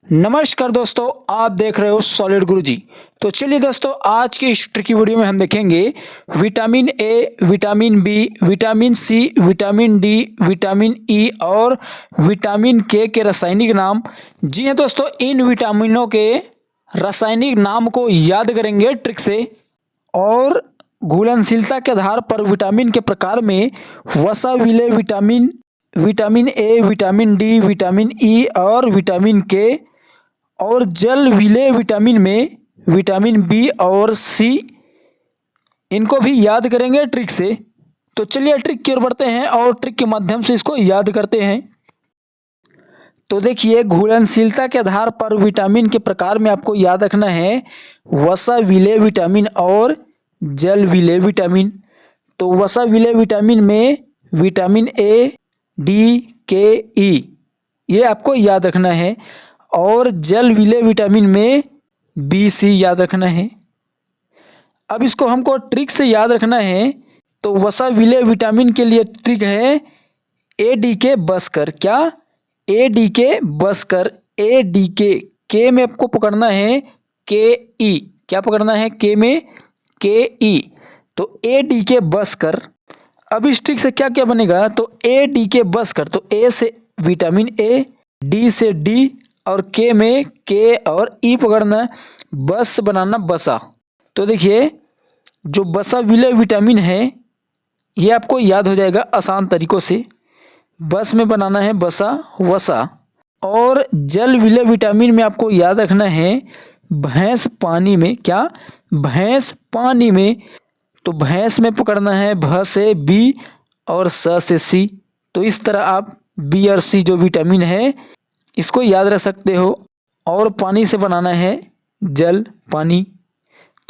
नमस्कार दोस्तों, आप देख रहे हो सॉलिड गुरुजी। तो चलिए दोस्तों, आज की इस ट्रिकी वीडियो में हम देखेंगे vitamin A, vitamin B, vitamin C, vitamin D, vitamin E और विटामिन के रासायनिक नाम। जी हाँ दोस्तों, इन विटामिनों के रासायनिक नाम को याद करेंगे ट्रिक से। और घुलनशीलता के आधार पर विटामिन के प्रकार में वसा विलेय vitamin, vitamin A, vitamin D, vitamin E और विटामिन के, और जल विलेय विटामिन में विटामिन बी और सी, इनको भी याद करेंगे ट्रिक से। तो चलिए ट्रिक की ओर बढ़ते हैं और ट्रिक के माध्यम से इसको याद करते हैं। तो देखिए, घुलनशीलता के आधार पर विटामिन के प्रकार में आपको याद रखना है वसा विलेय विटामिन और जल विलेय विटामिन। तो वसा विलेय विटामिन में विटामिन ए, डी, के, ई, ये आपको याद रखना है। और जल विलेय विटामिन में बी, सी याद रखना है। अब इसको हमको ट्रिक से याद रखना है। तो वसा विलेय विटामिन के लिए ट्रिक है ए डी के बस कर। क्या? ए डी के बस कर। ए डी के में आपको पकड़ना है के ई। क्या पकड़ना है? के में के ई। तो ए डी के बस कर। अब इस ट्रिक से क्या क्या बनेगा? तो ए डी के बस कर, तो ए से विटामिन ए, डी से डी और के में के और ई पकड़ना, बस बनाना बसा। तो देखिए, जो बसा विलेय विटामिन है ये आपको याद हो जाएगा आसान तरीकों से। बस में बनाना है बसा, वसा। और जल विलेय विटामिन में आपको याद रखना है भैंस पानी में। क्या? भैंस पानी में। तो भैंस में पकड़ना है भ से बी और स से सी। तो इस तरह आप बी और सी जो विटामिन है इसको याद रख सकते हो। और पानी से बनाना है जल, पानी।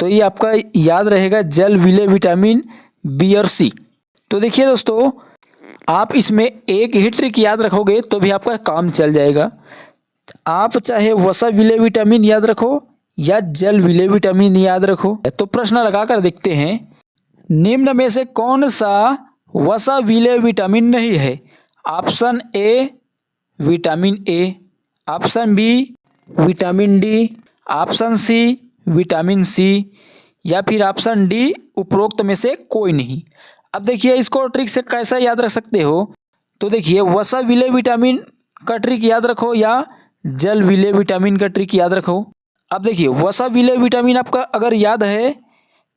तो ये आपका याद रहेगा जल विलेय विटामिन बी और सी। तो देखिए दोस्तों, आप इसमें एक ही ट्रिक याद रखोगे तो भी आपका काम चल जाएगा। आप चाहे वसा विलेय विटामिन याद रखो या जल विलेय विटामिन याद रखो। तो प्रश्न लगा कर देखते हैं, निम्न में से कौन सा वसा विलेय विटामिन नहीं है? Option A vitamin A, option B vitamin D, option C vitamin C, या फिर ऑप्शन डी उपरोक्त में से कोई नहीं। अब देखिए, इसको ट्रिक से कैसा याद रख सकते हो? तो देखिए, वसा विलेय विटामिन का ट्रिक याद रखो या जल विलेय विटामिन का ट्रिक याद रखो। अब देखिए, वसा विलेय विटामिन आपका अगर याद है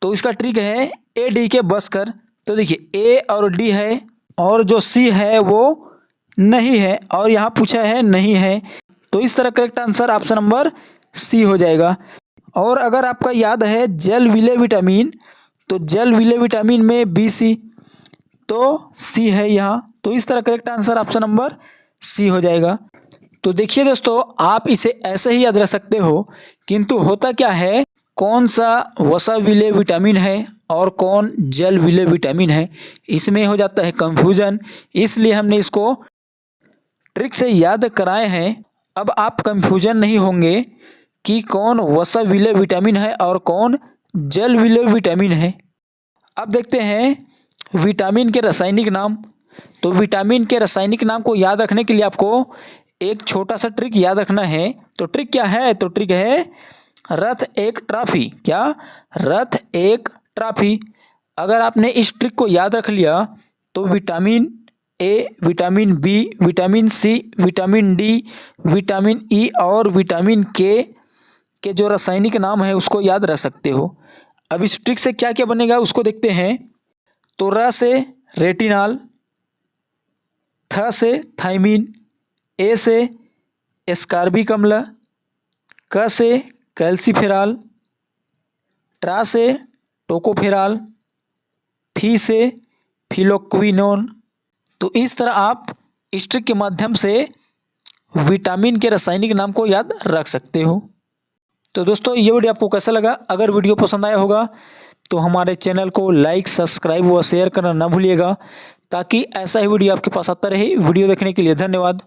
तो इसका ट्रिक है ए डी के बस कर। तो देखिए, ए और डी है और जो सी है वो नहीं है, और यहाँ पूछा है नहीं है। तो इस तरह correct answer option number C हो जाएगा। और अगर आपका याद है जल विलेय विटामिन, तो जल विलेय विटामिन में बी, सी, तो सी है यहाँ। तो इस तरह correct answer option number C हो जाएगा। तो देखिए दोस्तों, आप इसे ऐसे ही याद रख सकते हो, किंतु होता क्या है, कौन सा वसा विलेय विटामिन है और कौन जल विलेय विटामिन है, इसमें हो जाता है कंफ्यूजन। इसलिए हमने इसको ट्रिक से याद कराए हैं। अब आप कंफ्यूजन नहीं होंगे कि कौन वसा विलेय विटामिन है और कौन जल विलेय विटामिन है। अब देखते हैं विटामिन के रासायनिक नाम। तो विटामिन के रासायनिक नाम को याद रखने के लिए आपको एक छोटा सा ट्रिक याद रखना है। तो ट्रिक क्या है? तो ट्रिक है रथ एक ट्रॉफी। क्या? रथ एक ट्रॉफी। अगर आपने इस ट्रिक को याद रख लिया तो vitamin A, vitamin B, vitamin C, vitamin D, vitamin E और विटामिन के जो रासायनिक नाम है उसको याद रख सकते हो। अब इस ट्रिक से क्या क्या बनेगा उसको देखते हैं। तो र से रेटिनॉल, थ से थायमीन, ए से एस्कार्बिक अम्ल, क से कैल्सीफेरॉल, ट्रा से टोकोफेरॉल, फी से फिलोक्विनोन। तो इस तरह आप इस ट्रिक के माध्यम से विटामिन के रासायनिक नाम को याद रख सकते हो। तो दोस्तों, ये वीडियो आपको कैसा लगा? अगर वीडियो पसंद आया होगा तो हमारे चैनल को लाइक, सब्सक्राइब व शेयर करना ना भूलिएगा, ताकि ऐसा ही वीडियो आपके पास आता रहे। वीडियो देखने के लिए धन्यवाद।